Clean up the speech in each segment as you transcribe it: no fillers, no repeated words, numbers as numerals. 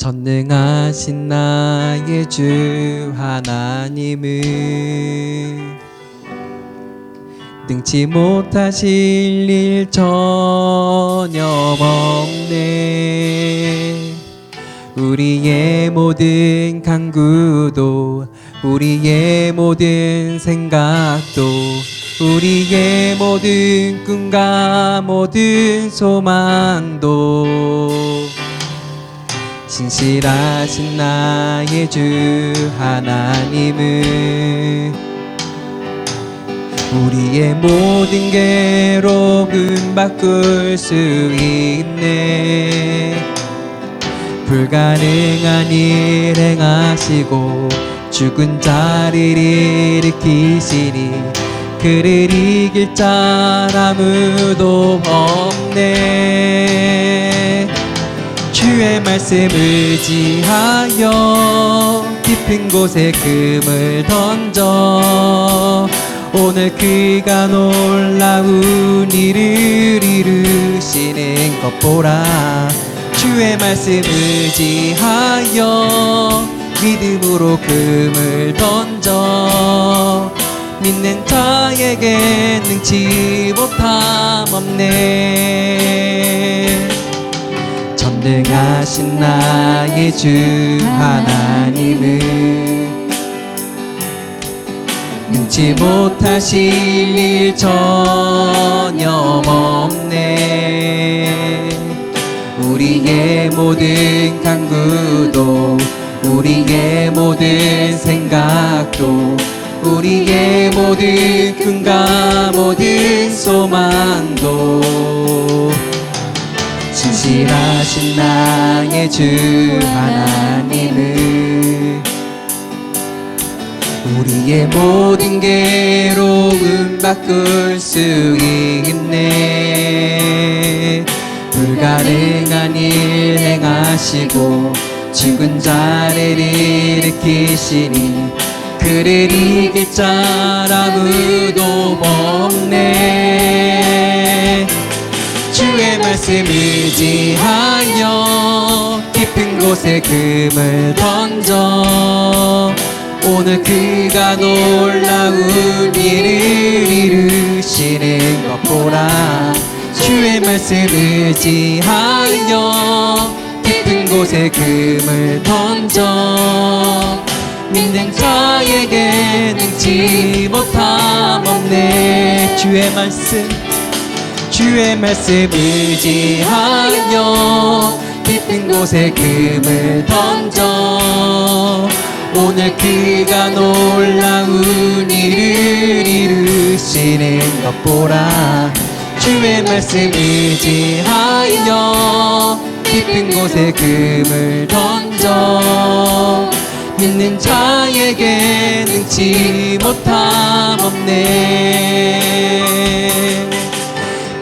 전능하신 나의 주 하나님은 능치 못하실 일 전혀 없네. 우리의 모든 간구도, 우리의 모든 생각도, 우리의 모든 꿈과 모든 소망도 신실하신 나의 주 하나님은 우리의 모든 괴로움 바꿀 수 있네. 불가능한 일 행하시고 죽은 자를 일으키시니 그를 이길 자 아무도 없네. 주의 말씀 의지하여 깊은 곳에 금을 던져 오늘 그가 놀라운 일을 이루시는 것 보라. 주의 말씀 의지하여 믿음으로 금을 던져 믿는 자에게 능치 못함 없네. 전능하신 나의 주 하나님은 능치 못하실 일 전혀 없네. 우리의 모든 간구도, 우리의 모든 생각도, 우리의 모든 꿈과 모든 소망도 신실하신 나의 주 하나님은 우리의 모든 괴로움 바꿀 수 있네. 불가능한 일 행하시고 죽은 자를 일으키시니 그를 이길 자 아무도 없네. 주의 말씀 의지하여 깊은 곳에 금을 던져 오늘 그가 놀라운 일을 이루시는 것 보라. 주의 말씀 의지하여 깊은 곳에 금을 던져 믿는 자에게 능치 못함 없네. 주의 말씀 의지하여 깊은 곳에 금을 던져 오늘 그가 놀라운 일을 이루시는 것 보라. 주의 말씀 의지하여 깊은 곳에 금을 던져 믿는 자에게 능치 못함 없네.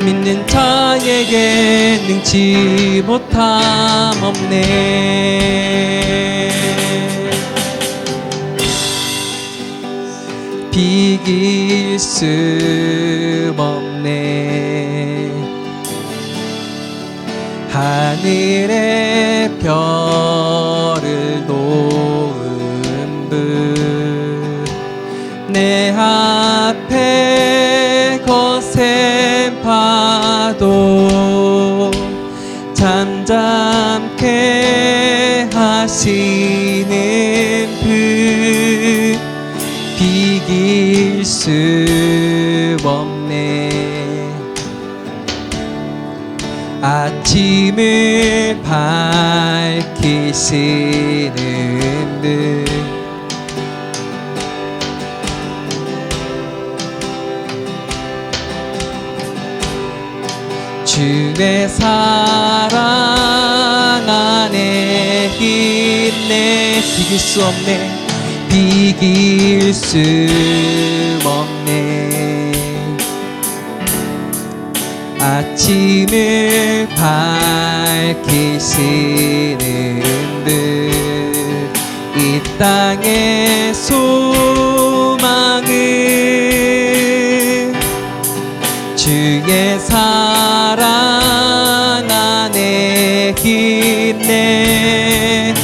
믿는 자에게 능치 못함 없네. 비길 수 없네. 하늘의 별을 놓은 분 내 앞에 거센 파도 잠잠케 하시는 분 비길 수 없네. 아침을 밝히시는 분 주의 사랑 안에 있네. 비길 수 없네. 비길 수 없네. 아침을 밝히시는 분 이 땅의 소망은 주의 사랑 안에 있네.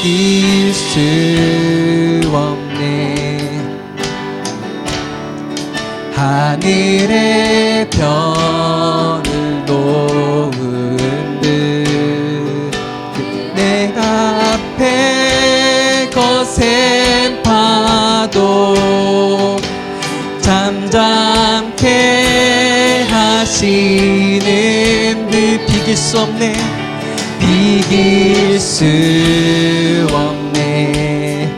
비길 수 없네. 하늘의 별을 놓은 듯 내 앞에 거센 파도 잠잠케 하시는 듯 비길 수 없네. 비길 수 없네.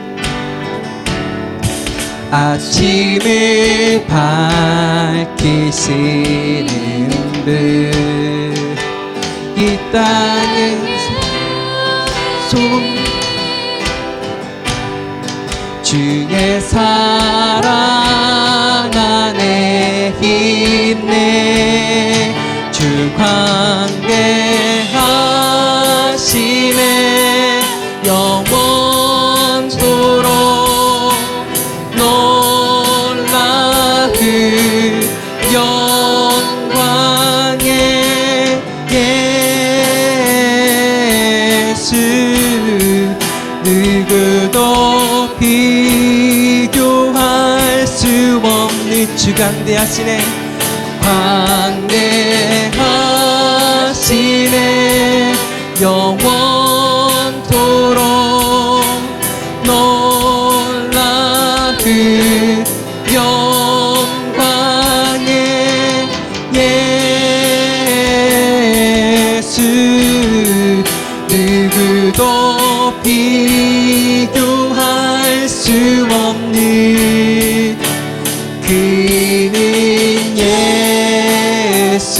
아침을 밝히시는 듯 이 땅은 소금 주의 사랑 안에 힘내. 주 광대하심에 영원토록 놀라 그 영광의 예수. 누구도 비교할 수 없는 주 광대하시네. 광대하시네. 영원토록 놀라 그 영광의 예수. 누구도 비교할 수 없는 그는 예수.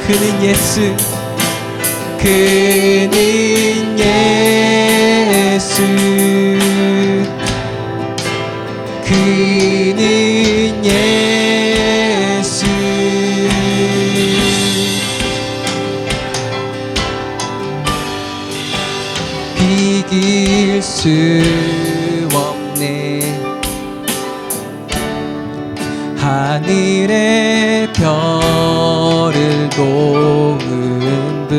그는 예수. 그는 예수. 그는 예수. 비길 수 없네. 하늘의 별을 놓은 듯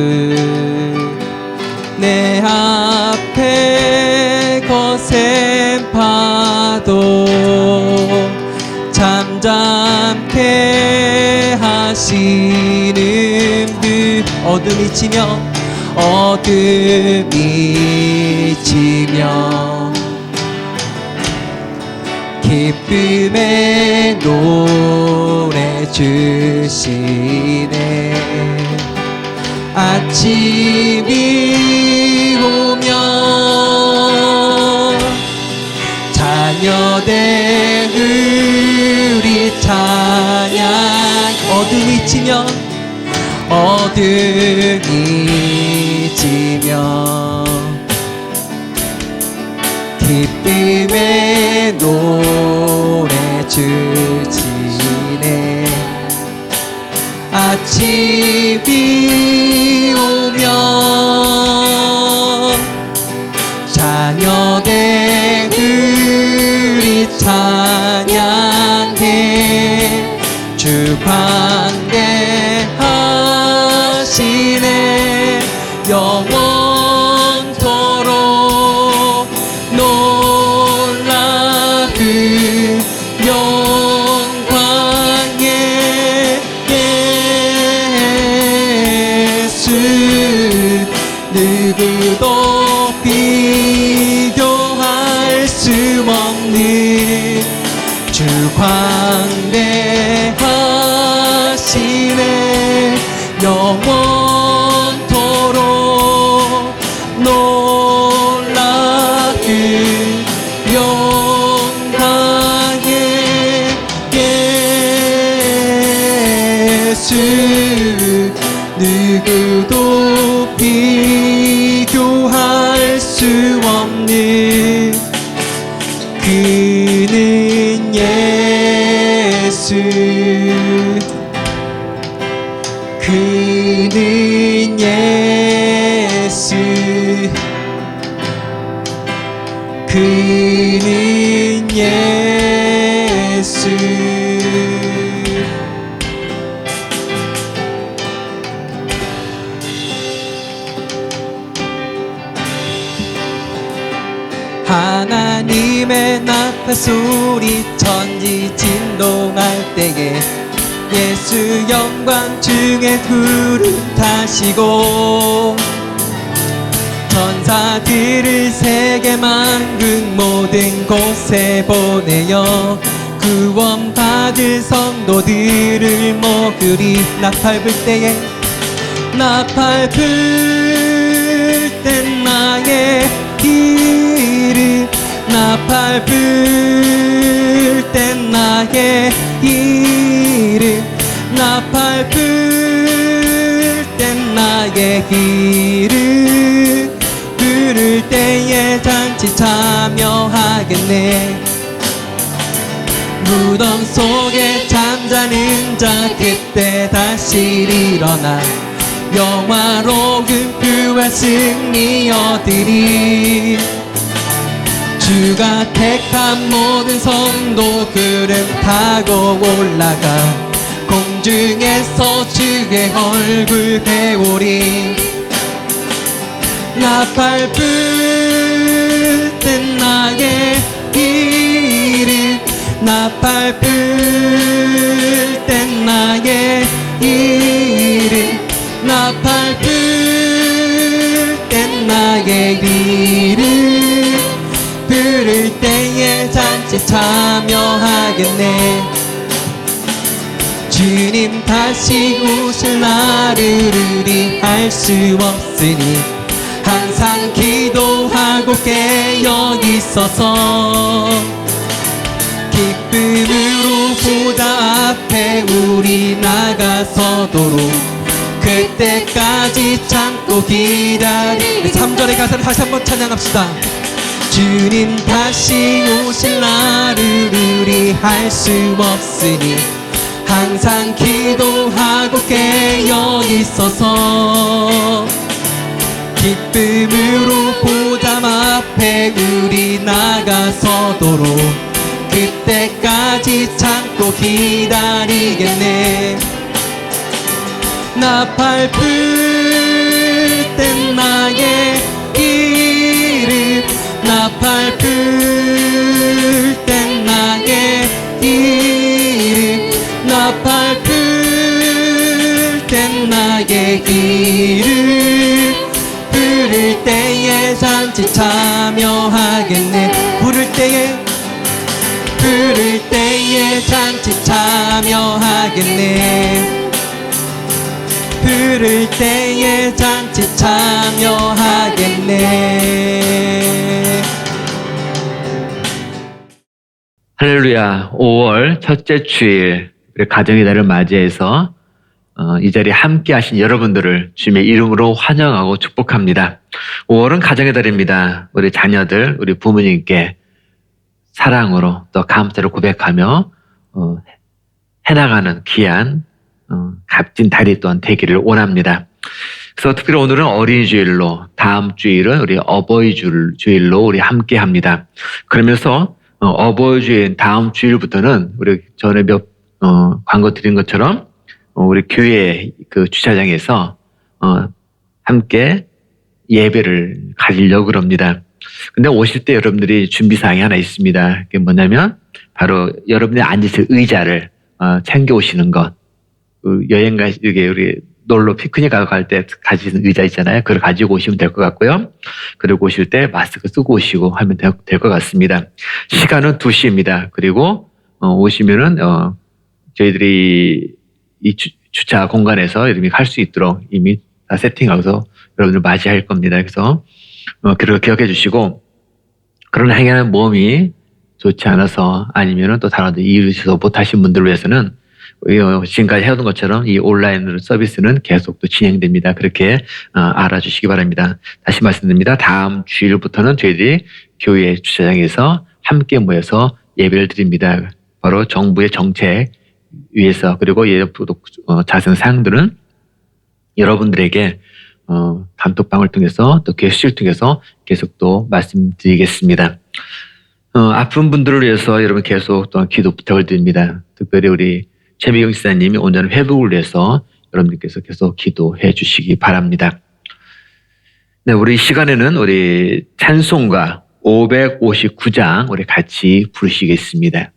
내 앞에 거센 파도 잠잠케 하시는 듯 어둠이 지며 기쁨의 노래 주시네. 아침이 오면 자녀된 우리 찬양. 어둠이 지며 기쁨의 노래 주시네. 아침이 오면 자녀된 우리 찬양해. 주 광대하시네. 영원토록 놀라 그 영광의 예수. 누구도 비교할 수 없는 주 광대하시네. 영원토록 놀라 그 영광의 예수. 누구도 비교할 수 없는 그는 예수. 그는 예수. 그는 예수. 하나님의 나팔 소리 천지 진동할 때에 예수 영광 중에 구름 타시고 천사들을 세계 만국 모든 곳에 보내어 구원받을 성도들을 모으리. 나팔 불 때에 나팔 불 땐 나의 이름 나팔 불 땐 나의 이름 나팔 불 땐 나의 이름 부를 때에 잔치 참여하겠네. 무덤 속에 잠자는 자 그때 다시 일어나 영화로운 부활 승리 얻으리. 주가 택한 모든 성도 구름 타고 올라가 공중에서 주의 얼굴 배우리. 나팔 불 땐 나의 이름 나팔 불 땐 나의 이름 나팔 불 땐 나의 이름 부를 때에 잔치 참여하겠네. 주님 다시 오실 날을 우리 알 수 없으니 항상 기도하고 깨어 있어서 기쁨으로 보다 앞에 우리 나가서도록 그때까지 참고 기다리. 3절의 가사를 다시 한번 찬양합시다. 주님 다시 오실 날을 우리 알 수 없으니 항상 기도하고 깨어 있어서 기쁨으로 보담 앞에 우리 나가서도록 그때까지 참고 기다리겠네. 나팔 불 땐 나의 이름 나팔 불 땐 나의 이름 나팔 불 땐 나의 이름 부를 때에 잔치 참여하겠네. 부를 때에 잔치 참여하겠네. 부를 때에 잔치 참여하겠네. 할렐루야. 5월 첫째 주일 우리 가정의 달을 맞이해서 이 자리에 함께 하신 여러분들을 주님의 이름으로 환영하고 축복합니다. 5월은 가정의 달입니다. 우리 자녀들, 우리 부모님께 사랑으로 또 감사를 고백하며 해나가는 귀한 값진 달이 또한 되기를 원합니다. 그래서 특별히 오늘은 어린이 주일로, 다음 주일은 우리 어버이 주일로 우리 함께 합니다. 그러면서 어버이 주일 다음 주일부터는 우리 전에 광고 드린 것처럼 우리 교회 그 주차장에서 함께 예배를 가지려고 합니다. 근데 오실 때 여러분들이 준비사항이 하나 있습니다. 그게 뭐냐면 바로 여러분들이 앉으실 의자를 챙겨 오시는 것. 여행 이게 우리 놀러 피크닉 갈 때 가지는 의자 있잖아요. 그걸 가지고 오시면 될 것 같고요. 그리고 오실 때 마스크 쓰고 오시고 하면 될 것 같습니다. 시간은 2시입니다. 그리고 오시면은 저희들이 이 주차 공간에서 이름이 갈 수 있도록 이미 다 세팅하고서 여러분들 맞이할 겁니다. 그래서 그걸 기억해 주시고, 그런 행위하는 몸이 좋지 않아서 아니면은 또 다른 이유에서 못하신 분들을 위해서는 지금까지 해오던 것처럼 이 온라인 서비스는 계속 또 진행됩니다. 그렇게 알아주시기 바랍니다. 다시 말씀드립니다. 다음 주일부터는 저희들이 교회 주차장에서 함께 모여서 예배를 드립니다. 바로 정부의 정책 위해서, 그리고 자세한 사항들은 여러분들에게 단톡방을 통해서 또 게시를 통해서 계속 또 말씀드리겠습니다. 아픈 분들을 위해서 여러분 계속 또 기도 부탁을 드립니다. 특별히 우리 최미경 지사님이 온전한 회복을 위해서 여러분들께서 계속 기도해 주시기 바랍니다. 네, 우리 시간에는 우리 찬송가 559장 우리 같이 부르시겠습니다.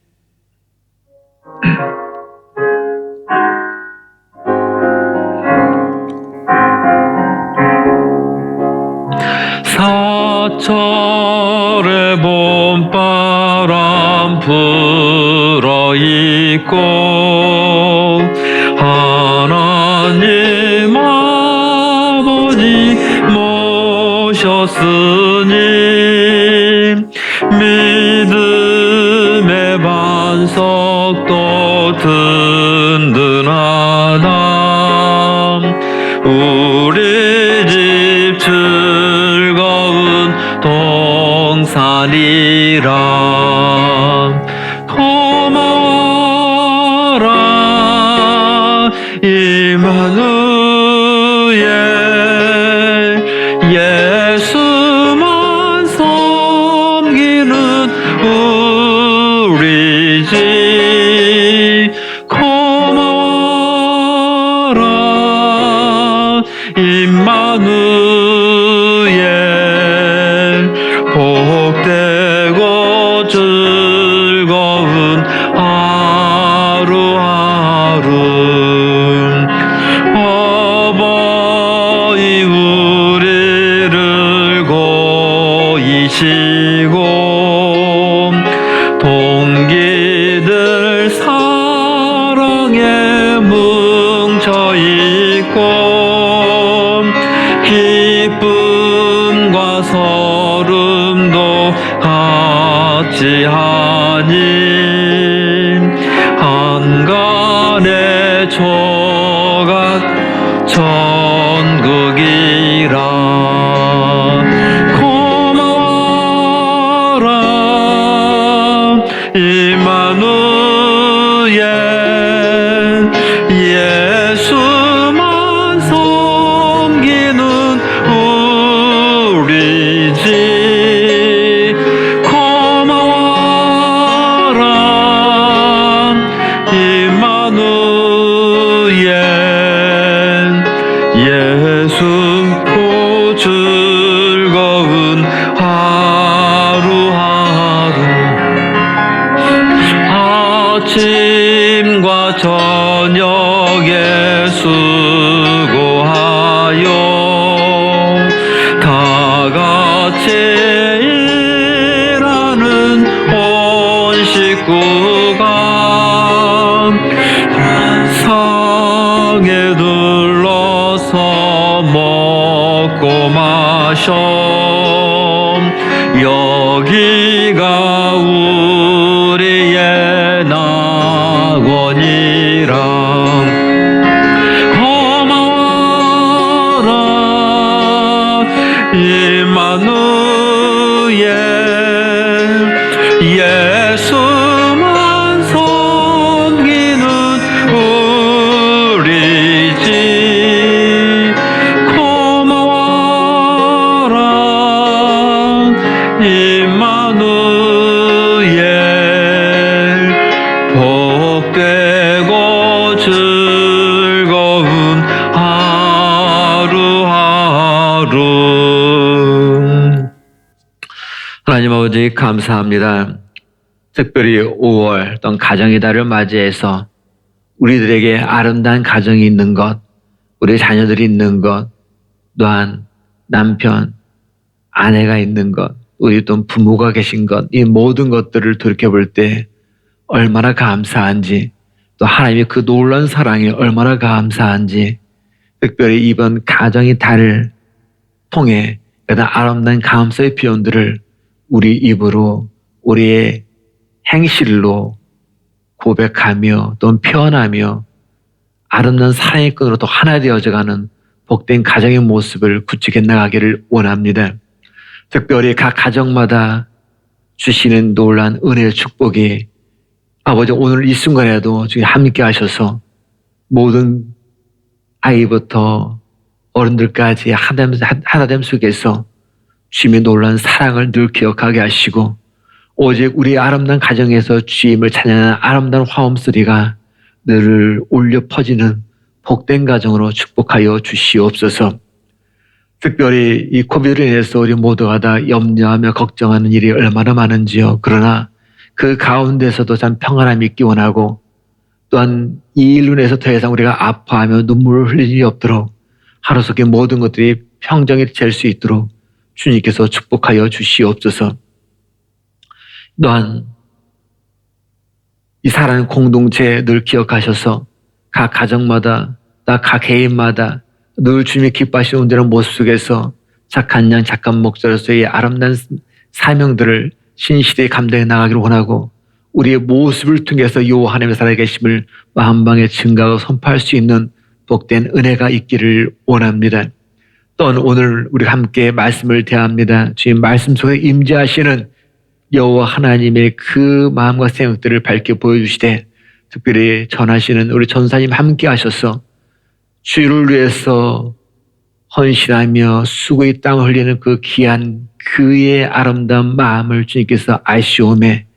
사철의 봄바람 불어있고 하나님 아버지 모셨으니 믿음의 반석도 든든하다. 우리 집 즐거운 동산이라. 고마워라 임마누엘, 예수만 섬기는 우리 집. 고마워라 임마누엘, 복되고 즐거운 하루하루. 어버이 우리를 고이시고 동기들 사랑에 뭉쳐있고 기쁨과 서름도 같이 하니 한간의 조각 천국이라. 고마워라 임마누엘, 예수만 섬기는 우리 집. 고마워라 임마누엘, 예수로 즐거운 하루하루. 아침과 저녁에 수고하여 다 같이 일하는 온 식구가 상에 둘러서 먹고 마셔. 여기가 우리의 낙원이라. 고마워라 임마누엘, 예수만 섬기는 우리 집. 고마워라 임마누엘, 복되고 즐거운 하루하루. 하나님 아버지 감사합니다. 특별히 5월 어떤 가정의 달을 맞이해서 우리들에게 아름다운 가정이 있는 것, 우리 자녀들이 있는 것, 또한 남편, 아내가 있는 것, 우리 또 부모가 계신 것, 이 모든 것들을 돌이켜볼 때 얼마나 감사한지, 또 하나님의 그 놀라운 사랑이 얼마나 감사한지, 특별히 이번 가정의 달을 통해 그런 아름다운 감사의 표현들을 우리 입으로, 우리의 행실로 고백하며 또 표현하며 아름다운 사랑의 끈으로 또 하나 되어져가는 복된 가정의 모습을 구축해 나가기를 원합니다. 특별히 각 가정마다 주시는 놀라운 은혜의 축복이 아버지 오늘 이 순간에도 주님 함께 하셔서 모든 아이부터 어른들까지 하나됨 속에서 주님의 놀라운 사랑을 늘 기억하게 하시고 오직 우리 아름다운 가정에서 주님을 찬양하는 아름다운 화음 소리가 늘 울려 퍼지는 복된 가정으로 축복하여 주시옵소서. 특별히 이 코비드로 인해서 우리 모두가 다 염려하며 걱정하는 일이 얼마나 많은지요. 그러나 그 가운데서도 참 평안함이 있기 원하고, 또한 이 일로 인해서 더 이상 우리가 아파하며 눈물을 흘릴 일이 없도록 하루 속에 모든 것들이 평정이 될 수 있도록 주님께서 축복하여 주시옵소서. 또한 이 사랑하는 공동체 늘 기억하셔서 각 가정마다, 각 개인마다 늘 주님이 기뻐하시는 온전한 모습 속에서 착한 양, 착한 목자로서의 아름다운 사명들을 신실히 감당해 나가기를 원하고, 우리의 모습을 통해서 요 하나님의 살아계심을 만방에 증가하고 선포할 수 있는 복된 은혜가 있기를 원합니다. 또한 오늘 우리가 함께 말씀을 대합니다. 주님 말씀 속에 임재하시는 여호와 하나님의 그 마음과 생각들을 밝게 보여주시되, 특별히 전하시는 우리 전사님 함께 하셔서 주를 위해서 헌신하며 수고의 땀을 흘리는 그 귀한 그의 아름다운 마음을 주님께서 아시오매,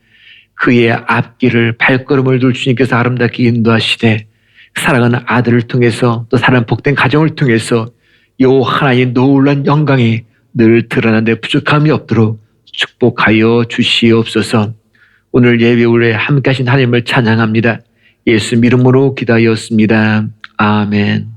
그의 앞길을 발걸음을 둘 주님께서 아름답게 인도하시되, 사랑하는 아들을 통해서 또 사랑하는 복된 가정을 통해서 요 하나님의 놀라운 영광이 늘 드러나는데 부족함이 없도록 축복하여 주시옵소서. 오늘 예배에 함께 하신 하나님을 찬양합니다. 예수 이름으로 기도하였습니다. 아멘.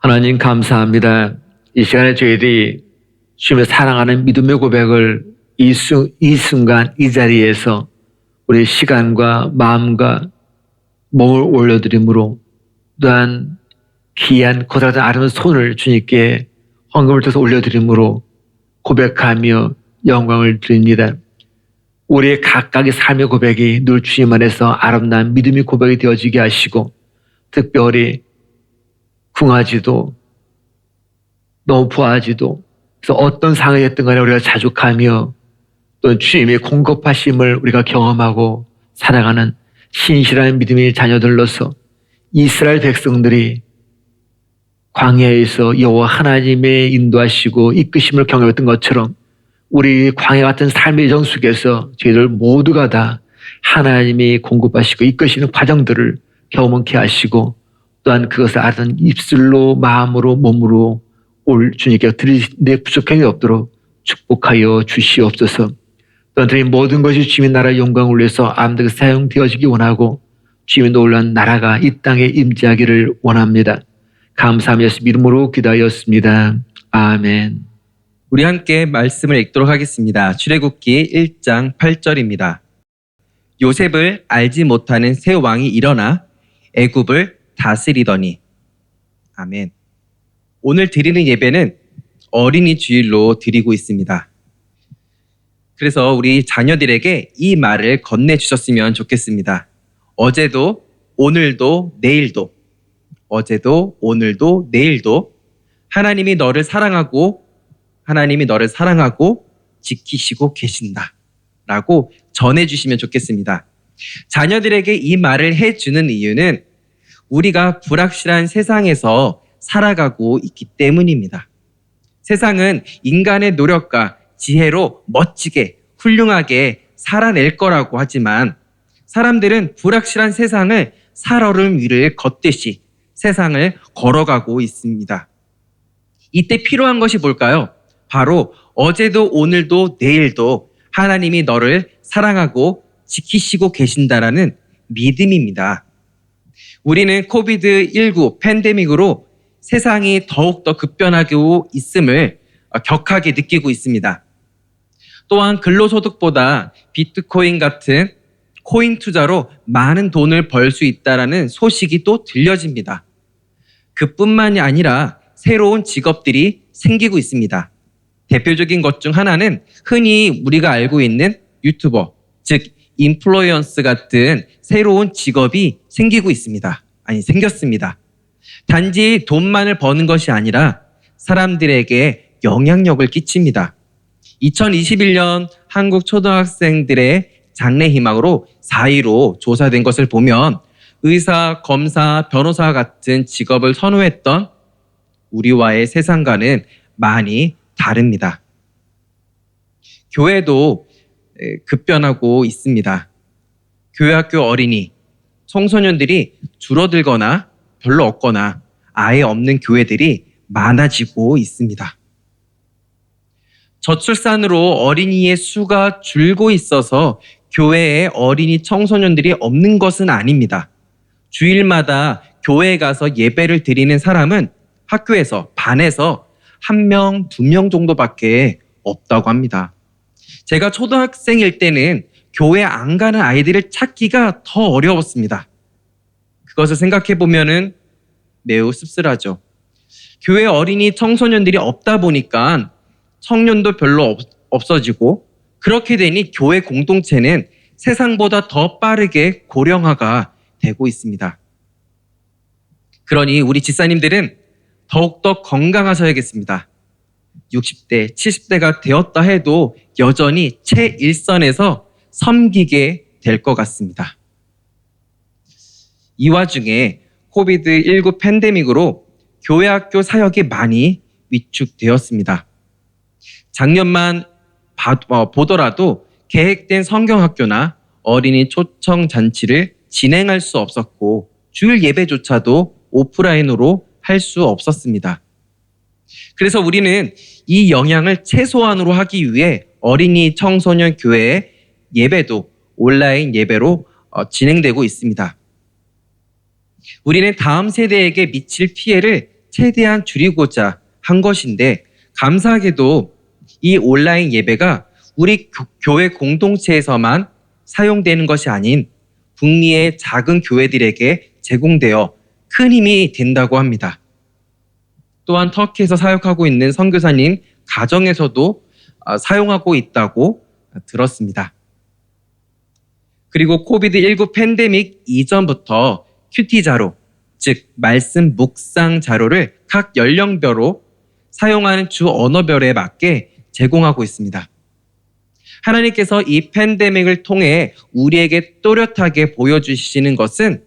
하나님 감사합니다. 이 시간에 저희들이 주님을 사랑하는 믿음의 고백을 이 순간 이 자리에서 우리 시간과 마음과 몸을 올려드림으로, 또한 귀한 고달한 아름다운 손을 주님께 헌금을 통해서 올려드림으로 고백하며 영광을 드립니다. 우리의 각각의 삶의 고백이 늘 주님 안에서 아름다운 믿음의 고백이 되어지게 하시고, 특별히 궁하지도 너무 부하지도, 그래서 어떤 상황이 됐든 간에 우리가 자족하며 또 주님의 공급하심을 우리가 경험하고 살아가는 신실한 믿음의 자녀들로서 이스라엘 백성들이 광야에서 여호와 하나님의 인도하시고 이끄심을 경험했던 것처럼, 우리 광야 같은 삶의 정 속에서 저희들 모두가 다 하나님이 공급하시고 이끄시는 과정들을 경험케 하시고, 또한 그것을 알던 입술로 마음으로 몸으로 올 주님께 드리는데 부족함이 없도록 축복하여 주시옵소서. 또한 모든 것이 주님의 나라의 영광을 위해서 아름답게 사용되어지기 원하고, 주님의 놀라운 나라가 이 땅에 임재하기를 원합니다. 감사하며 예수 이름으로 기도하였습니다. 아멘. 우리 함께 말씀을 읽도록 하겠습니다. 출애굽기 1장 8절입니다. 요셉을 알지 못하는 새 왕이 일어나 애굽을 다스리더니. 아멘. 오늘 드리는 예배는 어린이 주일로 드리고 있습니다. 그래서 우리 자녀들에게 이 말을 건네주셨으면 좋겠습니다. 어제도 오늘도 내일도, 어제도 오늘도 내일도 하나님이 너를 사랑하고 지키시고 계신다 라고 전해주시면 좋겠습니다. 자녀들에게 이 말을 해주는 이유는 우리가 불확실한 세상에서 살아가고 있기 때문입니다. 세상은 인간의 노력과 지혜로 멋지게 훌륭하게 살아낼 거라고 하지만 사람들은 불확실한 세상을 살얼음 위를 걷듯이 세상을 걸어가고 있습니다. 이때 필요한 것이 뭘까요? 바로 어제도 오늘도 내일도 하나님이 너를 사랑하고 지키시고 계신다라는 믿음입니다. 우리는 코비드-19 팬데믹으로 세상이 더욱더 급변하고 있음을 격하게 느끼고 있습니다. 또한 근로소득보다 비트코인 같은 코인 투자로 많은 돈을 벌 수 있다는 소식이 또 들려집니다. 그뿐만이 아니라 새로운 직업들이 생기고 있습니다. 대표적인 것 중 하나는 흔히 우리가 알고 있는 유튜버, 즉 인플루언서 같은 새로운 직업이 생겼습니다. 단지 돈만을 버는 것이 아니라 사람들에게 영향력을 끼칩니다. 2021년 한국 초등학생들의 장래희망으로 4위로 조사된 것을 보면 의사, 검사, 변호사 같은 직업을 선호했던 우리와의 세상과는 많이 다릅니다. 교회도 급변하고 있습니다. 교회학교 어린이, 청소년들이 줄어들거나 별로 없거나 아예 없는 교회들이 많아지고 있습니다. 저출산으로 어린이의 수가 줄고 있어서 교회에 어린이 청소년들이 없는 것은 아닙니다. 주일마다 교회에 가서 예배를 드리는 사람은 학교에서, 반에서 1명, 2명 정도밖에 없다고 합니다. 제가 초등학생일 때는 교회 안 가는 아이들을 찾기가 더 어려웠습니다. 그것을 생각해 보면은 매우 씁쓸하죠. 교회 어린이 청소년들이 없다 보니까 청년도 별로 없어지고 그렇게 되니 교회 공동체는 세상보다 더 빠르게 고령화가 되고 있습니다. 그러니 우리 집사님들은 더욱더 건강하셔야겠습니다. 60대, 70대가 되었다 해도 여전히 최일선에서 섬기게 될 것 같습니다. 이 와중에 코비드-19 팬데믹으로 교회학교 사역이 많이 위축되었습니다. 작년만 보더라도 계획된 성경학교나 어린이 초청 잔치를 진행할 수 없었고 주일 예배조차도 오프라인으로 할 수 없었습니다. 그래서 우리는 이 영향을 최소한으로 하기 위해 어린이 청소년 교회의 예배도 온라인 예배로 진행되고 있습니다. 우리는 다음 세대에게 미칠 피해를 최대한 줄이고자 한 것인데 감사하게도 이 온라인 예배가 우리 교회 공동체에서만 사용되는 것이 아닌 북미의 작은 교회들에게 제공되어 큰 힘이 된다고 합니다. 또한 터키에서 사역하고 있는 선교사님 가정에서도 사용하고 있다고 들었습니다. 그리고 코비드-19 팬데믹 이전부터 큐티 자료, 즉 말씀 묵상 자료를 각 연령별로 사용하는 주 언어별에 맞게 제공하고 있습니다. 하나님께서 이 팬데믹을 통해 우리에게 또렷하게 보여주시는 것은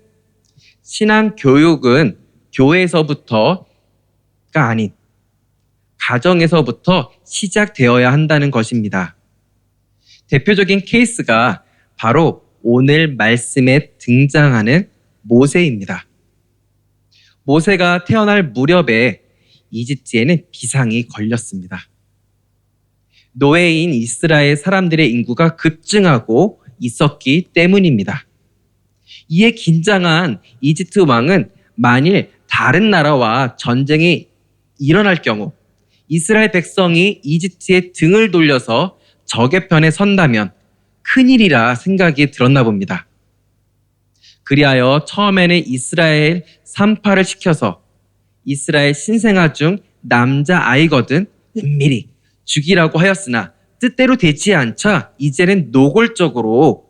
신앙 교육은 교회에서부터가 아닌 가정에서부터 시작되어야 한다는 것입니다. 대표적인 케이스가 바로 오늘 말씀에 등장하는 모세입니다. 모세가 태어날 무렵에 이집트에는 비상이 걸렸습니다. 노예인 이스라엘 사람들의 인구가 급증하고 있었기 때문입니다. 이에 긴장한 이집트 왕은 만일 다른 나라와 전쟁이 일어날 경우 이스라엘 백성이 이집트의 등을 돌려서 적의 편에 선다면 큰일이라 생각이 들었나 봅니다. 그리하여 처음에는 이스라엘 산파를 시켜서 이스라엘 신생아 중 남자아이거든 은밀히 죽이라고 하였으나 뜻대로 되지 않자 이제는 노골적으로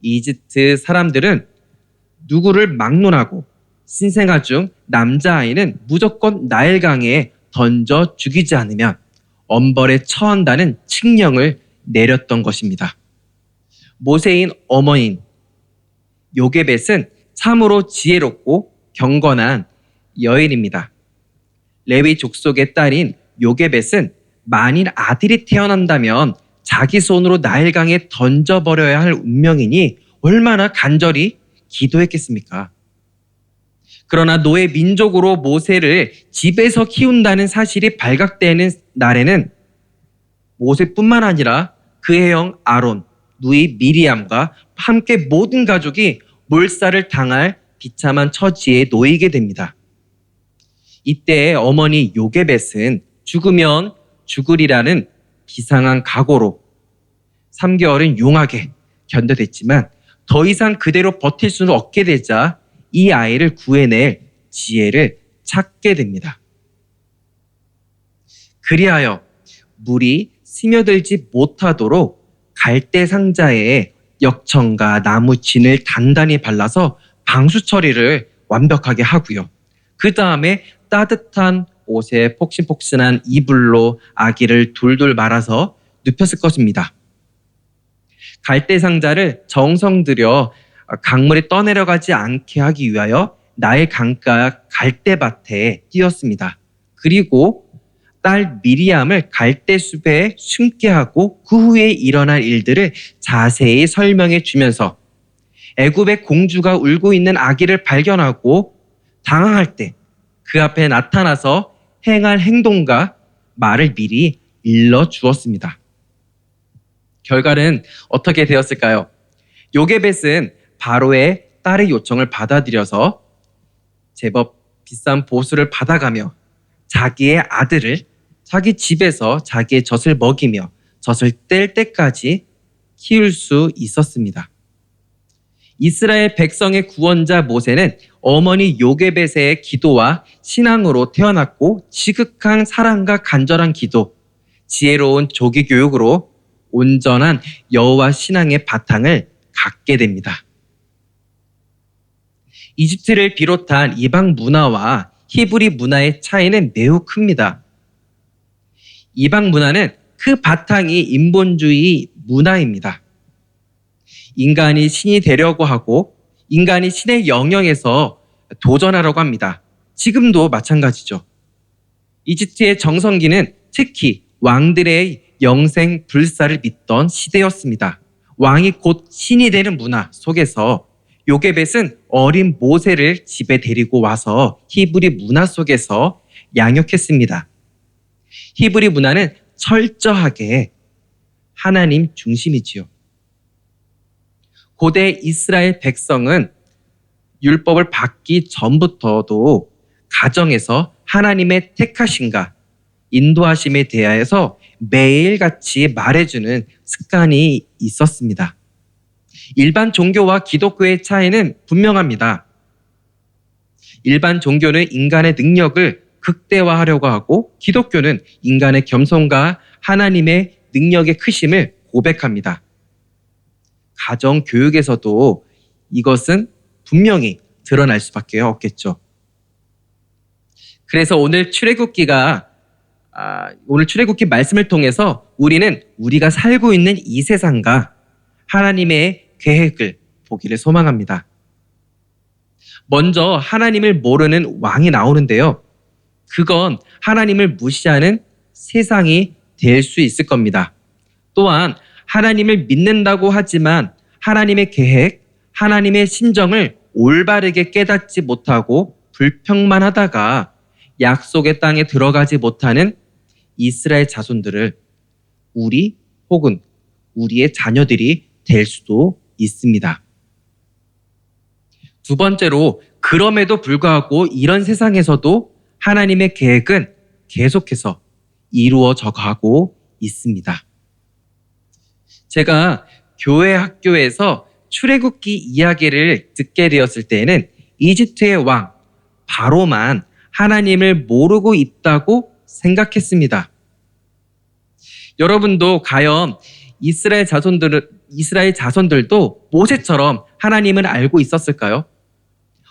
이집트 사람들은 누구를 막론하고 신생아 중 남자아이는 무조건 나일강에 던져 죽이지 않으면 엄벌에 처한다는 칙령을 내렸던 것입니다. 모세인 어머니인 요게벳은 참으로 지혜롭고 경건한 여인입니다. 레위 족속의 딸인 요게벳은 만일 아들이 태어난다면 자기 손으로 나일강에 던져버려야 할 운명이니 얼마나 간절히 기도했겠습니까? 그러나 노예 민족으로 모세를 집에서 키운다는 사실이 발각되는 날에는 모세뿐만 아니라 그의 형 아론, 누이 미리암과 함께 모든 가족이 몰살을 당할 비참한 처지에 놓이게 됩니다. 이때 어머니 요게벳은 죽으면 죽으리라는 비상한 각오로 3개월은 용하게 견뎌냈지만 더 이상 그대로 버틸 수는 없게 되자 이 아이를 구해낼 지혜를 찾게 됩니다. 그리하여 물이 스며들지 못하도록 갈대 상자에 역청과 나무 진을 단단히 발라서 방수 처리를 완벽하게 하고요. 그 다음에 따뜻한 옷에 폭신폭신한 이불로 아기를 둘둘 말아서 눕혔을 것입니다. 갈대 상자를 정성 들여 강물이 떠내려가지 않게 하기 위하여 나일 강가 갈대밭에 띄었습니다. 그리고 딸 미리암을 갈대숲에 숨게 하고 그 후에 일어날 일들을 자세히 설명해 주면서 애굽의 공주가 울고 있는 아기를 발견하고 당황할 때 그 앞에 나타나서 행할 행동과 말을 미리 일러 주었습니다. 결과는 어떻게 되었을까요? 요게벳은 바로의 딸의 요청을 받아들여서 제법 비싼 보수를 받아가며 자기의 아들을 자기 집에서 자기의 젖을 먹이며 젖을 뗄 때까지 키울 수 있었습니다. 이스라엘 백성의 구원자 모세는 어머니 요게벳의 기도와 신앙으로 태어났고 지극한 사랑과 간절한 기도, 지혜로운 조기 교육으로 온전한 여호와 신앙의 바탕을 갖게 됩니다. 이집트를 비롯한 이방 문화와 히브리 문화의 차이는 매우 큽니다. 이방 문화는 그 바탕이 인본주의 문화입니다. 인간이 신이 되려고 하고 인간이 신의 영역에서 도전하려고 합니다. 지금도 마찬가지죠. 이집트의 정성기는 특히 왕들의 영생 불사를 믿던 시대였습니다. 왕이 곧 신이 되는 문화 속에서 요게벳은 어린 모세를 집에 데리고 와서 히브리 문화 속에서 양육했습니다. 히브리 문화는 철저하게 하나님 중심이지요. 고대 이스라엘 백성은 율법을 받기 전부터도 가정에서 하나님의 택하심과 인도하심에 대하여서 매일같이 말해주는 습관이 있었습니다. 일반 종교와 기독교의 차이는 분명합니다. 일반 종교는 인간의 능력을 극대화하려고 하고 기독교는 인간의 겸손과 하나님의 능력의 크심을 고백합니다. 가정 교육에서도 이것은 분명히 드러날 수밖에 없겠죠. 그래서 오늘 출애굽기 말씀을 통해서 우리는 우리가 살고 있는 이 세상과 하나님의 계획을 보기를 소망합니다. 먼저 하나님을 모르는 왕이 나오는데요. 그건 하나님을 무시하는 세상이 될 수 있을 겁니다. 또한 하나님을 믿는다고 하지만 하나님의 계획, 하나님의 심정을 올바르게 깨닫지 못하고 불평만 하다가 약속의 땅에 들어가지 못하는 이스라엘 자손들을 우리 혹은 우리의 자녀들이 될 수도 있습니다. 두 번째로, 그럼에도 불구하고 이런 세상에서도 하나님의 계획은 계속해서 이루어져 가고 있습니다. 제가 교회 학교에서 출애굽기 이야기를 듣게 되었을 때에는 이집트의 왕 바로만 하나님을 모르고 있다고 생각했습니다. 여러분도 과연 이스라엘 자손들도 모세처럼 하나님을 알고 있었을까요?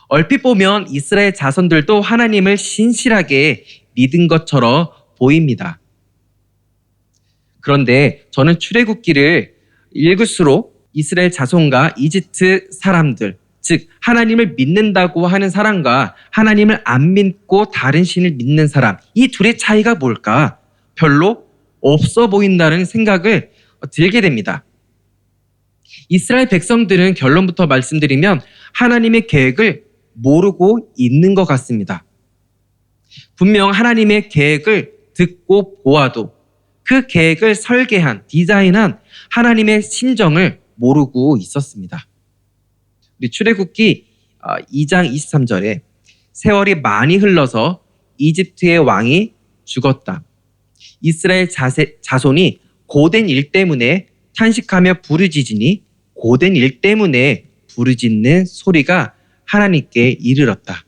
얼핏 보면 이스라엘 자손들도 하나님을 신실하게 믿은 것처럼 보입니다. 그런데 저는 출애굽기를 읽을수록 이스라엘 자손과 이집트 사람들, 즉 하나님을 믿는다고 하는 사람과 하나님을 안 믿고 다른 신을 믿는 사람, 이 둘의 차이가 뭘까? 별로 없어 보인다는 생각을 들게 됩니다. 이스라엘 백성들은 결론부터 말씀드리면 하나님의 계획을 모르고 있는 것 같습니다. 분명 하나님의 계획을 듣고 보아도 그 계획을 설계한, 디자인한 하나님의 심정을 모르고 있었습니다. 우리 출애굽기 2장 23절에 세월이 많이 흘러서 이집트의 왕이 죽었다. 이스라엘 자손이 고된 일 때문에 탄식하며 부르짖으니 고된 일 때문에 부르짖는 소리가 하나님께 이르렀다.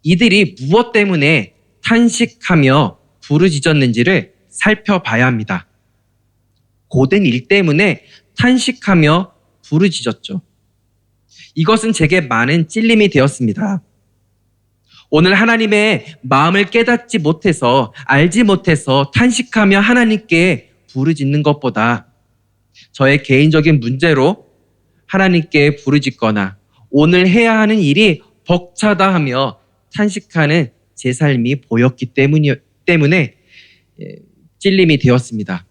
이들이 무엇 때문에 탄식하며 부르짖었는지를 살펴봐야 합니다. 고된 일 때문에 탄식하며 부르짖었죠. 이것은 제게 많은 찔림이 되었습니다. 오늘 하나님의 마음을 깨닫지 못해서, 알지 못해서 탄식하며 하나님께 부르짖는 것보다 저의 개인적인 문제로 하나님께 부르짖거나 오늘 해야 하는 일이 벅차다 하며 탄식하는 제 삶이 보였기 때문에 찔림이 되었습니다.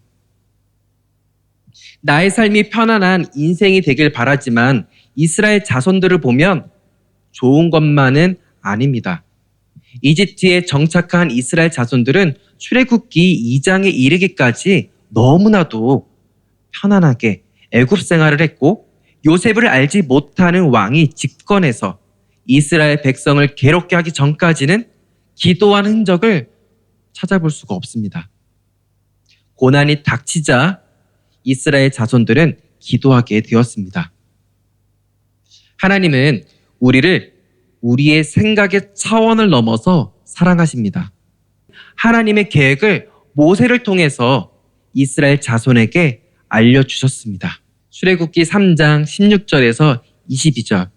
나의 삶이 편안한 인생이 되길 바라지만 이스라엘 자손들을 보면 좋은 것만은 아닙니다. 이집트에 정착한 이스라엘 자손들은 출애굽기 2장에 이르기까지 너무나도 편안하게 애굽 생활을 했고 요셉을 알지 못하는 왕이 집권해서 이스라엘 백성을 괴롭게 하기 전까지는 기도한 흔적을 찾아볼 수가 없습니다. 고난이 닥치자 이스라엘 자손들은 기도하게 되었습니다. 하나님은 우리를 우리의 생각의 차원을 넘어서 사랑하십니다. 하나님의 계획을 모세를 통해서 이스라엘 자손에게 알려주셨습니다. 출애굽기 3장 16절에서 22절.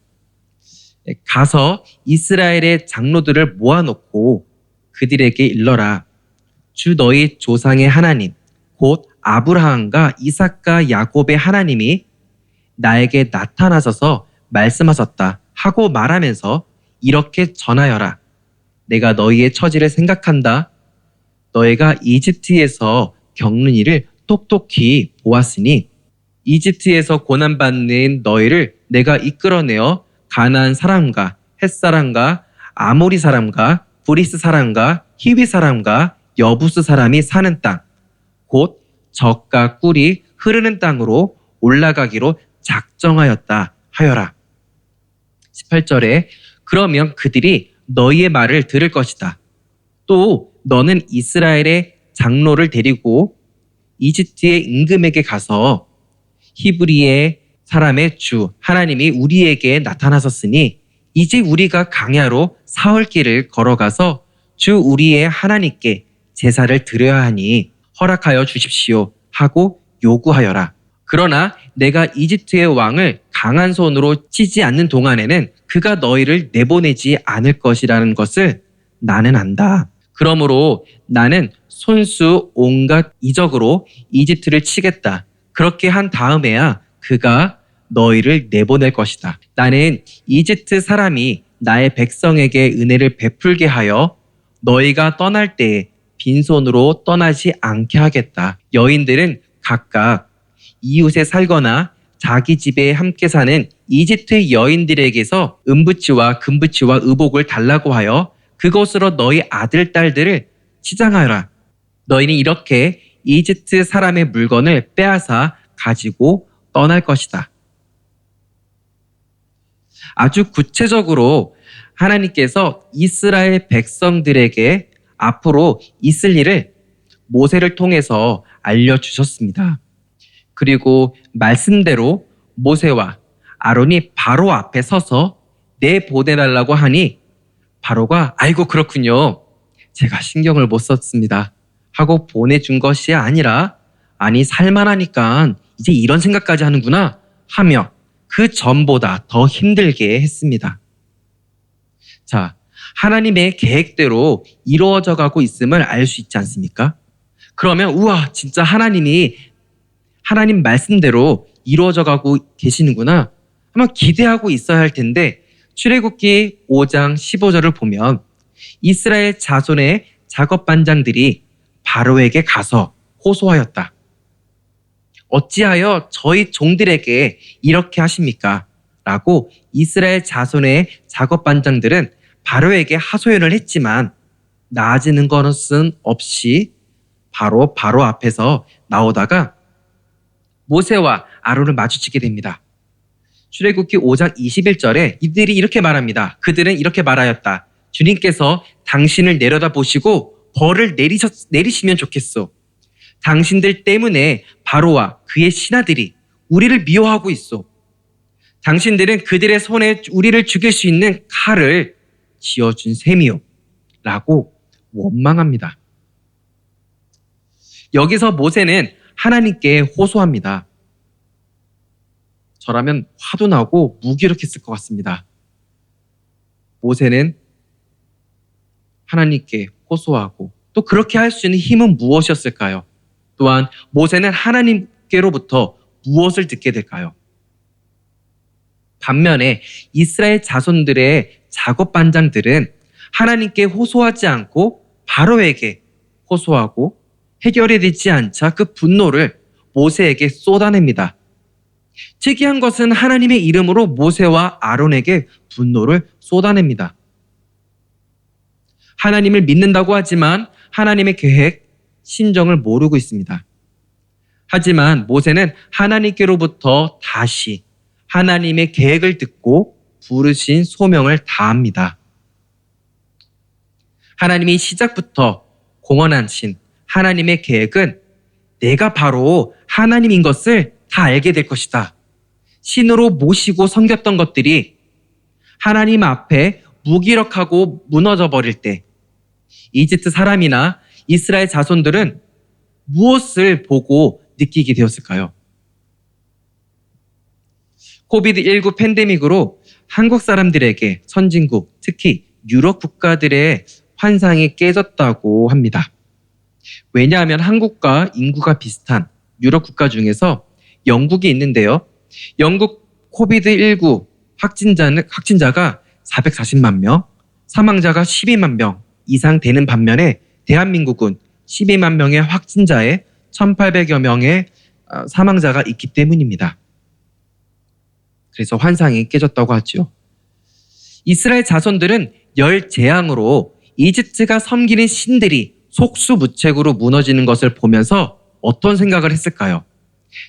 가서 이스라엘의 장로들을 모아놓고 그들에게 일러라. 주 너희 조상의 하나님, 곧 아브라함과 이삭과 야곱의 하나님이 나에게 나타나셔서 말씀하셨다 하고 말하면서 이렇게 전하여라. 내가 너희의 처지를 생각한다. 너희가 이집트에서 겪는 일을 똑똑히 보았으니 이집트에서 고난받는 너희를 내가 이끌어내어 가나안 사람과 헷 사람과 아모리 사람과 브리스 사람과 히위 사람과 여부스 사람이 사는 땅, 곧 젖과 꿀이 흐르는 땅으로 올라가기로 작정하였다 하여라. 18절에 그러면 그들이 너희의 말을 들을 것이다. 또 너는 이스라엘의 장로를 데리고 이집트의 임금에게 가서 히브리의 사람의 주 하나님이 우리에게 나타나셨으니 이제 우리가 강야로 사흘길을 걸어가서 주 우리의 하나님께 제사를 드려야 하니 허락하여 주십시오 하고 요구하여라. 그러나 내가 이집트의 왕을 강한 손으로 치지 않는 동안에는 그가 너희를 내보내지 않을 것이라는 것을 나는 안다. 그러므로 나는 손수 온갖 이적으로 이집트를 치겠다. 그렇게 한 다음에야 그가 너희를 내보낼 것이다. 나는 이집트 사람이 나의 백성에게 은혜를 베풀게 하여 너희가 떠날 때에 빈손으로 떠나지 않게 하겠다. 여인들은 각각 이웃에 살거나 자기 집에 함께 사는 이집트 여인들에게서 은부치와 금부치와 의복을 달라고 하여 그것으로 너희 아들, 딸들을 치장하여라. 너희는 이렇게 이집트 사람의 물건을 빼앗아 가지고 떠날 것이다. 아주 구체적으로 하나님께서 이스라엘 백성들에게 앞으로 있을 일을 모세를 통해서 알려주셨습니다. 그리고 말씀대로 모세와 아론이 바로 앞에 서서 내보내달라고 하니 바로가 아이고 그렇군요. 제가 신경을 못 썼습니다. 하고 보내준 것이 아니라 아니 살만하니까 이제 이런 생각까지 하는구나 하며 그 전보다 더 힘들게 했습니다. 자, 하나님의 계획대로 이루어져 가고 있음을 알 수 있지 않습니까? 그러면 우와, 진짜 하나님이 하나님 말씀대로 이루어져 가고 계시는구나. 아마 기대하고 있어야 할 텐데 출애굽기 5장 15절을 보면 이스라엘 자손의 작업 반장들이 바로에게 가서 호소하였다. 어찌하여 저희 종들에게 이렇게 하십니까? 라고 이스라엘 자손의 작업 반장들은 바로에게 하소연을 했지만 나아지는 것은 없이 바로 앞에서 나오다가 모세와 아론을 마주치게 됩니다. 출애굽기 5장 21절에 이들이 이렇게 말합니다. 그들은 이렇게 말하였다. 주님께서 당신을 내려다 보시고 벌을 내리시면 좋겠소. 당신들 때문에 바로와 그의 신하들이 우리를 미워하고 있소. 당신들은 그들의 손에 우리를 죽일 수 있는 칼을 쥐어준 셈이요. 라고 원망합니다. 여기서 모세는 하나님께 호소합니다. 저라면 화도 나고 무기력했을 것 같습니다. 모세는 하나님께 호소하고 또 그렇게 할 수 있는 힘은 무엇이었을까요? 또한 모세는 하나님께로부터 무엇을 듣게 될까요? 반면에 이스라엘 자손들의 작업 반장들은 하나님께 호소하지 않고 바로에게 호소하고 해결이 되지 않자 그 분노를 모세에게 쏟아냅니다. 특이한 것은 하나님의 이름으로 모세와 아론에게 분노를 쏟아냅니다. 하나님을 믿는다고 하지만 하나님의 계획, 심정을 모르고 있습니다. 하지만 모세는 하나님께로부터 다시 하나님의 계획을 듣고 부르신 소명을 다합니다. 하나님이 시작부터 공언하신 하나님의 계획은 내가 바로 하나님인 것을 다 알게 될 것이다. 신으로 모시고 섬겼던 것들이 하나님 앞에 무기력하고 무너져 버릴 때 이집트 사람이나 이스라엘 자손들은 무엇을 보고 느끼게 되었을까요? 코비드19 팬데믹으로 한국 사람들에게 선진국, 특히 유럽 국가들의 환상이 깨졌다고 합니다. 왜냐하면 한국과 인구가 비슷한 유럽 국가 중에서 영국이 있는데요. 영국 코비드19 확진자가 440만 명, 사망자가 12만 명 이상 되는 반면에 대한민국은 12만 명의 확진자에 1,800여 명의 사망자가 있기 때문입니다. 그래서 환상이 깨졌다고 하죠. 이스라엘 자손들은 열 재앙으로 이집트가 섬기는 신들이 속수무책으로 무너지는 것을 보면서 어떤 생각을 했을까요?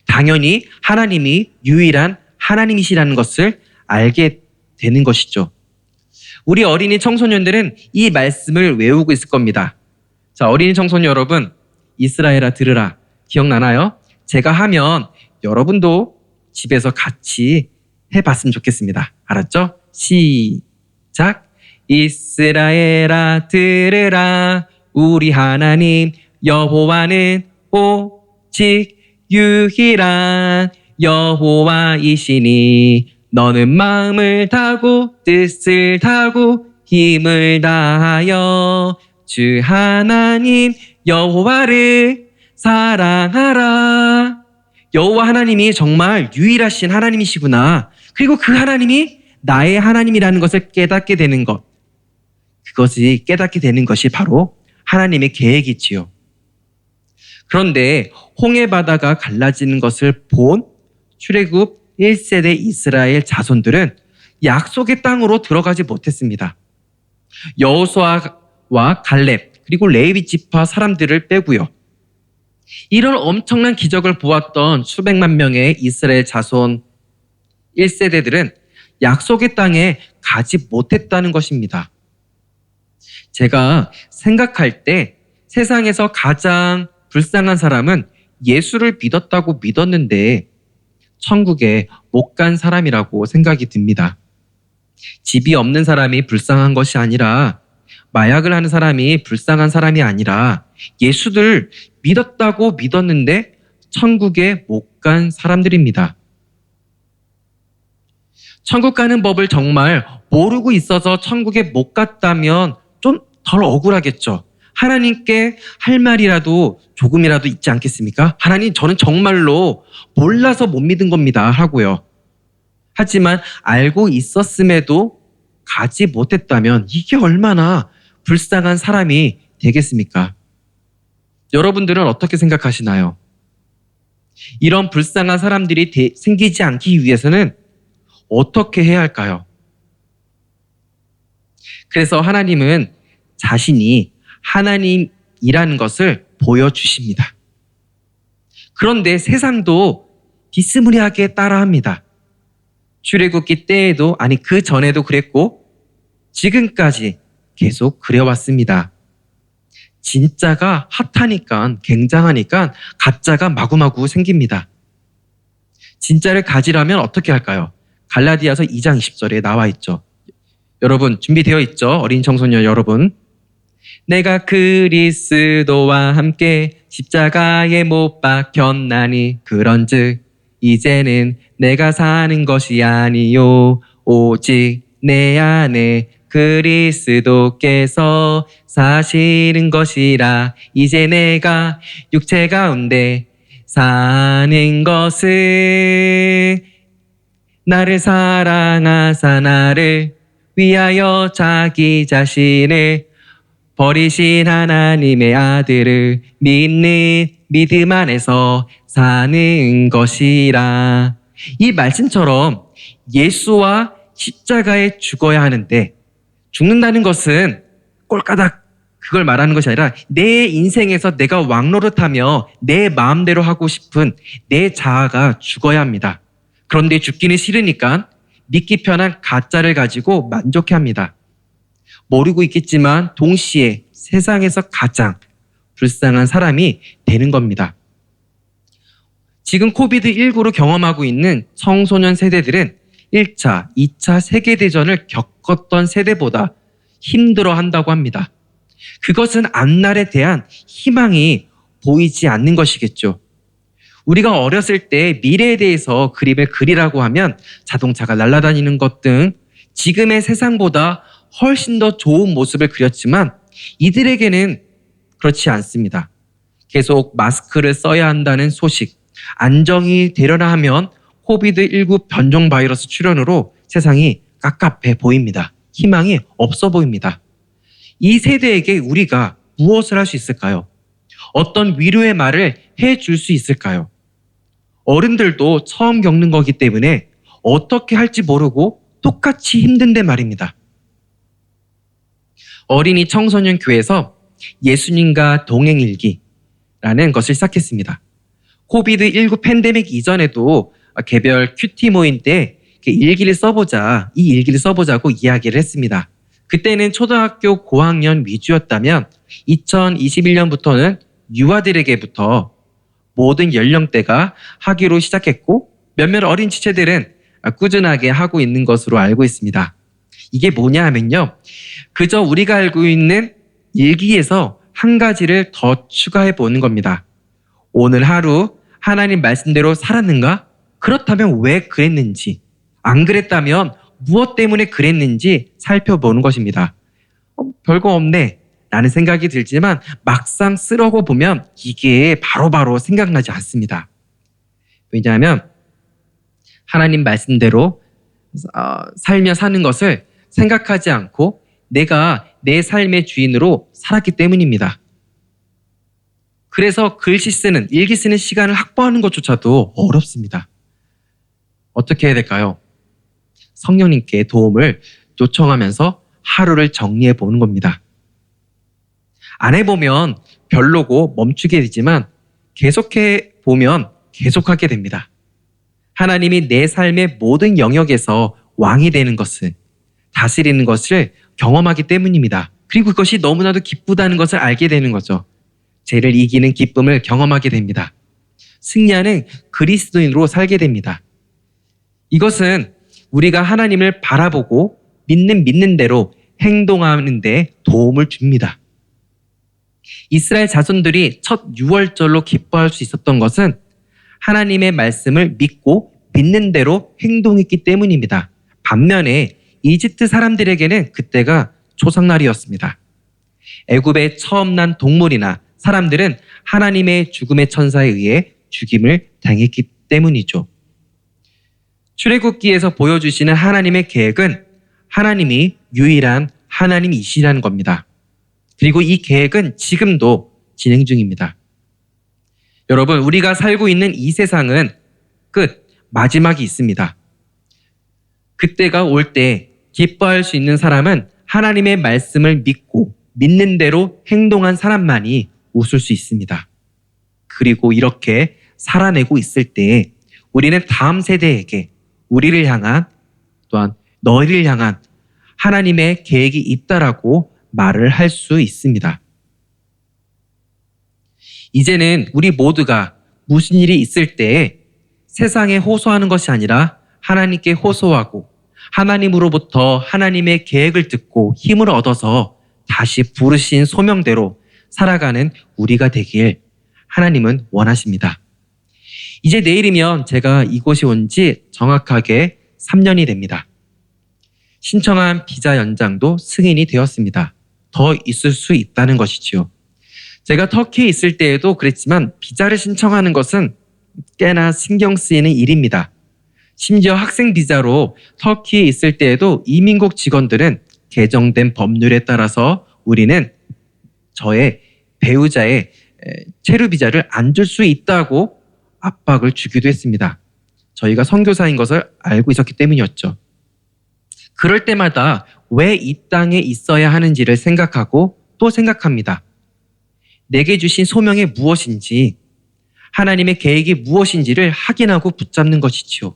당연히 하나님이 유일한 하나님이시라는 것을 알게 되는 것이죠. 우리 어린이 청소년들은 이 말씀을 외우고 있을 겁니다. 자, 어린이 청소년 여러분, 이스라엘아 들으라. 기억나나요? 제가 하면 여러분도 집에서 같이 해봤으면 좋겠습니다. 알았죠? 시작. 이스라엘아 들으라. 우리 하나님 여호와는 오직 유일한 여호와이시니 너는 마음을 다하고 뜻을 다하고 힘을 다하여 주 하나님 여호와를 사랑하라. 여호와 하나님이 정말 유일하신 하나님이시구나. 그리고 그 하나님이 나의 하나님이라는 것을 깨닫게 되는 것. 그것이 깨닫게 되는 것이 바로 하나님의 계획이지요. 그런데 홍해 바다가 갈라지는 것을 본 출애굽 1세대 이스라엘 자손들은 약속의 땅으로 들어가지 못했습니다. 여호수아와 갈렙 그리고 레위 지파 사람들을 빼고요. 이런 엄청난 기적을 보았던 수백만 명의 이스라엘 자손 1세대들은 약속의 땅에 가지 못했다는 것입니다. 제가 생각할 때 세상에서 가장 불쌍한 사람은 예수를 믿었다고 믿었는데 천국에 못 간 사람이라고 생각이 듭니다. 집이 없는 사람이 불쌍한 것이 아니라 마약을 하는 사람이 불쌍한 사람이 아니라 예수를 믿었다고 믿었는데 천국에 못 간 사람들입니다. 천국 가는 법을 정말 모르고 있어서 천국에 못 갔다면 좀 덜 억울하겠죠. 하나님께 할 말이라도 조금이라도 있지 않겠습니까? 하나님, 저는 정말로 몰라서 못 믿은 겁니다 하고요. 하지만 알고 있었음에도 가지 못했다면 이게 얼마나 불쌍한 사람이 되겠습니까? 여러분들은 어떻게 생각하시나요? 이런 불쌍한 사람들이 생기지 않기 위해서는 어떻게 해야 할까요? 그래서 하나님은 자신이 하나님이라는 것을 보여주십니다. 그런데 세상도 비스무리하게 따라합니다. 출애굽기 때에도, 아니 그 전에도 그랬고 지금까지 계속 그래왔습니다. 진짜가 핫하니까, 굉장하니까 가짜가 마구마구 생깁니다. 진짜를 가지려면 어떻게 할까요? 갈라디아서 2장 20절에 나와 있죠. 여러분 준비되어 있죠? 어린 청소년 여러분. 내가 그리스도와 함께 십자가에 못 박혔나니 그런즉 이제는 내가 사는 것이 아니요 오직 내 안에 그리스도께서 사시는 것이라. 이제 내가 육체 가운데 사는 것은 나를 사랑하사 나를 위하여 자기 자신을 버리신 하나님의 아들을 믿는 믿음 안에서 사는 것이라. 이 말씀처럼 예수와 십자가에 죽어야 하는데, 죽는다는 것은 꼴까닥 그걸 말하는 것이 아니라 내 인생에서 내가 왕노릇하며 내 마음대로 하고 싶은 내 자아가 죽어야 합니다. 그런데 죽기는 싫으니까 믿기 편한 가짜를 가지고 만족해 합니다. 모르고 있겠지만 동시에 세상에서 가장 불쌍한 사람이 되는 겁니다. 지금 코비드19로 경험하고 있는 청소년 세대들은 1차, 2차 세계대전을 겪었던 세대보다 힘들어 한다고 합니다. 그것은 앞날에 대한 희망이 보이지 않는 것이겠죠. 우리가 어렸을 때 미래에 대해서 그림을 그리라고 하면 자동차가 날아다니는 것 등 지금의 세상보다 훨씬 더 좋은 모습을 그렸지만 이들에게는 그렇지 않습니다. 계속 마스크를 써야 한다는 소식, 안정이 되려나 하면 코비드19 변종 바이러스 출현으로 세상이 깝깝해 보입니다. 희망이 없어 보입니다. 이 세대에게 우리가 무엇을 할 수 있을까요? 어떤 위로의 말을 해줄 수 있을까요? 어른들도 처음 겪는 거기 때문에 어떻게 할지 모르고 똑같이 힘든데 말입니다. 어린이 청소년 교회에서 예수님과 동행일기라는 것을 시작했습니다. 코비드19 팬데믹 이전에도 개별 큐티 모임 때 일기를 써보자, 이 일기를 써보자고 이야기를 했습니다. 그때는 초등학교 고학년 위주였다면 2021년부터는 유아들에게부터 모든 연령대가 하기로 시작했고 몇몇 어린 지체들은 꾸준하게 하고 있는 것으로 알고 있습니다. 이게 뭐냐 하면요, 그저 우리가 알고 있는 일기에서 한 가지를 더 추가해 보는 겁니다. 오늘 하루 하나님 말씀대로 살았는가? 그렇다면 왜 그랬는지, 안 그랬다면 무엇 때문에 그랬는지 살펴보는 것입니다. 별거 없네 라는 생각이 들지만 막상 쓰려고 보면 이게 바로바로 생각나지 않습니다. 왜냐하면 하나님 말씀대로 살며 사는 것을 생각하지 않고 내가 내 삶의 주인으로 살았기 때문입니다. 그래서 글씨 쓰는, 일기 쓰는 시간을 확보하는 것조차도 어렵습니다. 어떻게 해야 될까요? 성령님께 도움을 요청하면서 하루를 정리해 보는 겁니다. 안 해보면 별로고 멈추게 되지만 계속해 보면 계속하게 됩니다. 하나님이 내 삶의 모든 영역에서 왕이 되는 것을, 다스리는 것을 경험하기 때문입니다. 그리고 그것이 너무나도 기쁘다는 것을 알게 되는 거죠. 죄를 이기는 기쁨을 경험하게 됩니다. 승리하는 그리스도인으로 살게 됩니다. 이것은 우리가 하나님을 바라보고 믿는 대로 행동하는 데 도움을 줍니다. 이스라엘 자손들이 첫 유월절로 기뻐할 수 있었던 것은 하나님의 말씀을 믿고 믿는 대로 행동했기 때문입니다. 반면에 이집트 사람들에게는 그때가 초상날이었습니다. 애굽에 처음 난 동물이나 사람들은 하나님의 죽음의 천사에 의해 죽임을 당했기 때문이죠. 출애굽기에서 보여주시는 하나님의 계획은 하나님이 유일한 하나님이시라는 겁니다. 그리고 이 계획은 지금도 진행 중입니다. 여러분, 우리가 살고 있는 이 세상은 끝, 마지막이 있습니다. 그때가 올 때 기뻐할 수 있는 사람은 하나님의 말씀을 믿고 믿는 대로 행동한 사람만이 웃을 수 있습니다. 그리고 이렇게 살아내고 있을 때 우리는 다음 세대에게 우리를 향한 또한 너희를 향한 하나님의 계획이 있다라고 말을 할 수 있습니다. 이제는 우리 모두가 무슨 일이 있을 때 세상에 호소하는 것이 아니라 하나님께 호소하고 하나님으로부터 하나님의 계획을 듣고 힘을 얻어서 다시 부르신 소명대로 살아가는 우리가 되길 하나님은 원하십니다. 이제 내일이면 제가 이곳에 온 지 정확하게 3년이 됩니다. 신청한 비자 연장도 승인이 되었습니다. 더 있을 수 있다는 것이지요. 제가 터키에 있을 때에도 그랬지만 비자를 신청하는 것은 꽤나 신경 쓰이는 일입니다. 심지어 학생 비자로 터키에 있을 때에도 이민국 직원들은 개정된 법률에 따라서 우리는 저의 배우자의 체류 비자를 안 줄 수 있다고 압박을 주기도 했습니다. 저희가 선교사인 것을 알고 있었기 때문이었죠. 그럴 때마다 왜 이 땅에 있어야 하는지를 생각하고 또 생각합니다. 내게 주신 소명이 무엇인지, 하나님의 계획이 무엇인지를 확인하고 붙잡는 것이지요.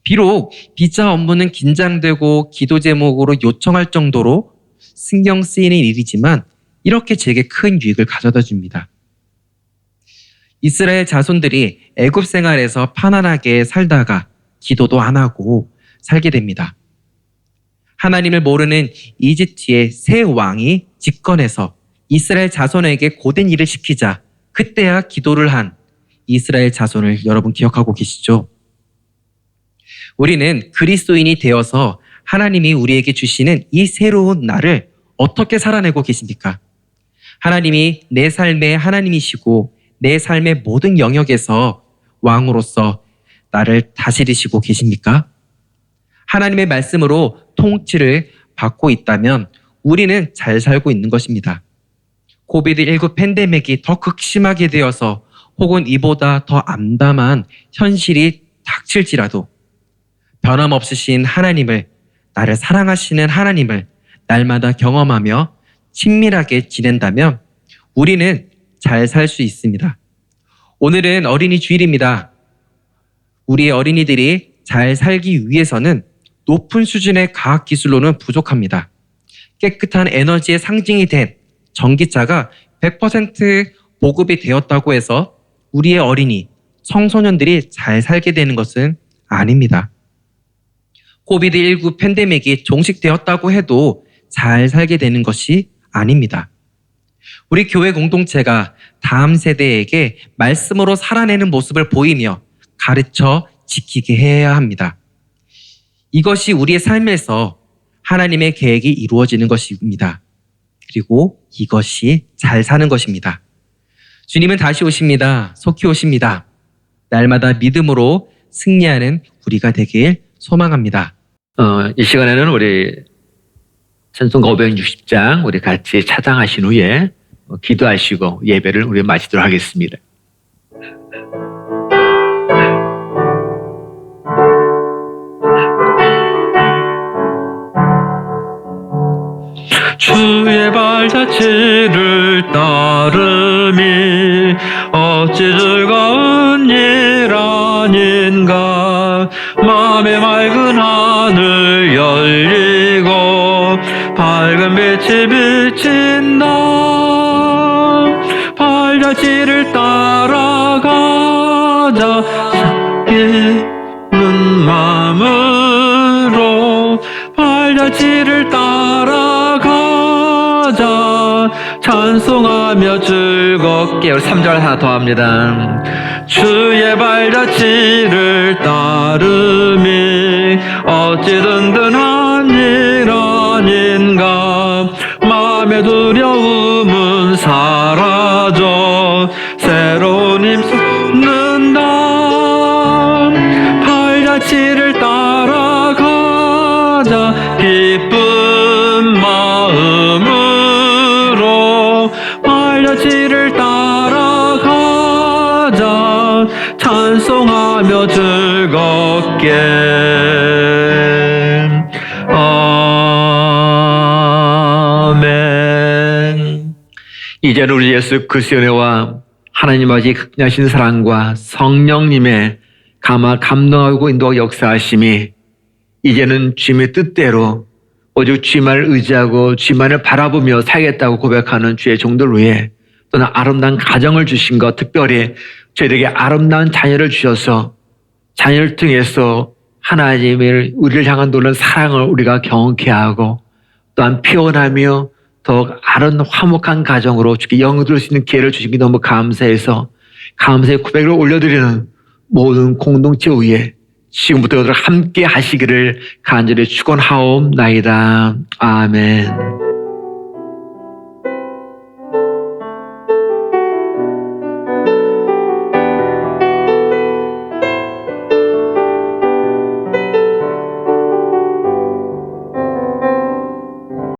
비록 비자 업무는 긴장되고 기도 제목으로 요청할 정도로 신경 쓰이는 일이지만 이렇게 제게 큰 유익을 가져다 줍니다. 이스라엘 자손들이 애굽 생활에서 편안하게 살다가 기도도 안 하고 살게 됩니다. 하나님을 모르는 이집트의 새 왕이 집권해서 이스라엘 자손에게 고된 일을 시키자 그때야 기도를 한 이스라엘 자손을 여러분 기억하고 계시죠? 우리는 그리스도인이 되어서 하나님이 우리에게 주시는 이 새로운 날을 어떻게 살아내고 계십니까? 하나님이 내 삶의 하나님이시고 내 삶의 모든 영역에서 왕으로서 나를 다스리시고 계십니까? 하나님의 말씀으로 통치를 받고 있다면 우리는 잘 살고 있는 것입니다. 코비드19 팬데믹이 더 극심하게 되어서 혹은 이보다 더 암담한 현실이 닥칠지라도 변함없으신 하나님을, 나를 사랑하시는 하나님을 날마다 경험하며 친밀하게 지낸다면 우리는 잘 살 수 있습니다. 오늘은 어린이 주일입니다. 우리의 어린이들이 잘 살기 위해서는 높은 수준의 과학기술로는 부족합니다. 깨끗한 에너지의 상징이 된 전기차가 100% 보급이 되었다고 해서 우리의 어린이, 청소년들이 잘 살게 되는 것은 아닙니다. 코비드19 팬데믹이 종식되었다고 해도 잘 살게 되는 것이 아닙니다. 우리 교회 공동체가 다음 세대에게 말씀으로 살아내는 모습을 보이며 가르쳐 지키게 해야 합니다. 이것이 우리의 삶에서 하나님의 계획이 이루어지는 것입니다. 그리고 이것이 잘 사는 것입니다. 주님은 다시 오십니다. 속히 오십니다. 날마다 믿음으로 승리하는 우리가 되길 소망합니다. 이 시간에는 우리 찬송가 560장 우리 같이 차장하신 후에 기도하시고 예배를 우리 마치도록 하겠습니다. 주의 발자취를 따름이 어찌 즐거운 일 아닌가. 맘에 맑은 하늘 열리고 밝은 빛이 비친다. 발자취를 따라가자. 기쁜 마음으로 발자취를 따라가자. 찬송하며 즐겁게. 우리 3절 하나 더 합니다. 주의 발자취를 따름이 어찌 든든한 일 아닌가. 마음의 두려움은 사라져 새로운 힘 솟는다. 팔자취를 따라가자 기쁜 마음으로. 팔자취를 따라가자 찬송하며 즐겁게. 아멘. 이제는 우리 예수 그리스도의 은혜와 하나님 아버지 극진하신 사랑과 성령님의 감동하고 인도하고 역사하심이 이제는 주님의 뜻대로 오직 주님만을 의지하고 주님만을 바라보며 살겠다고 고백하는 주의 종들 위해 또는 아름다운 가정을 주신 것, 특별히 저희에게 아름다운 자녀를 주셔서 자녀를 통해서 하나님을 우리를 향한 놀라운 사랑을 우리가 경험케 하고 또한 피어나며 더욱 아름다운 화목한 가정으로 주께 영드릴 수 있는 기회를 주신 게 너무 감사해서 감사의 고백을 올려드리는 모든 공동체 위에 지금부터 함께 하시기를 간절히 축원하옵나이다. 아멘.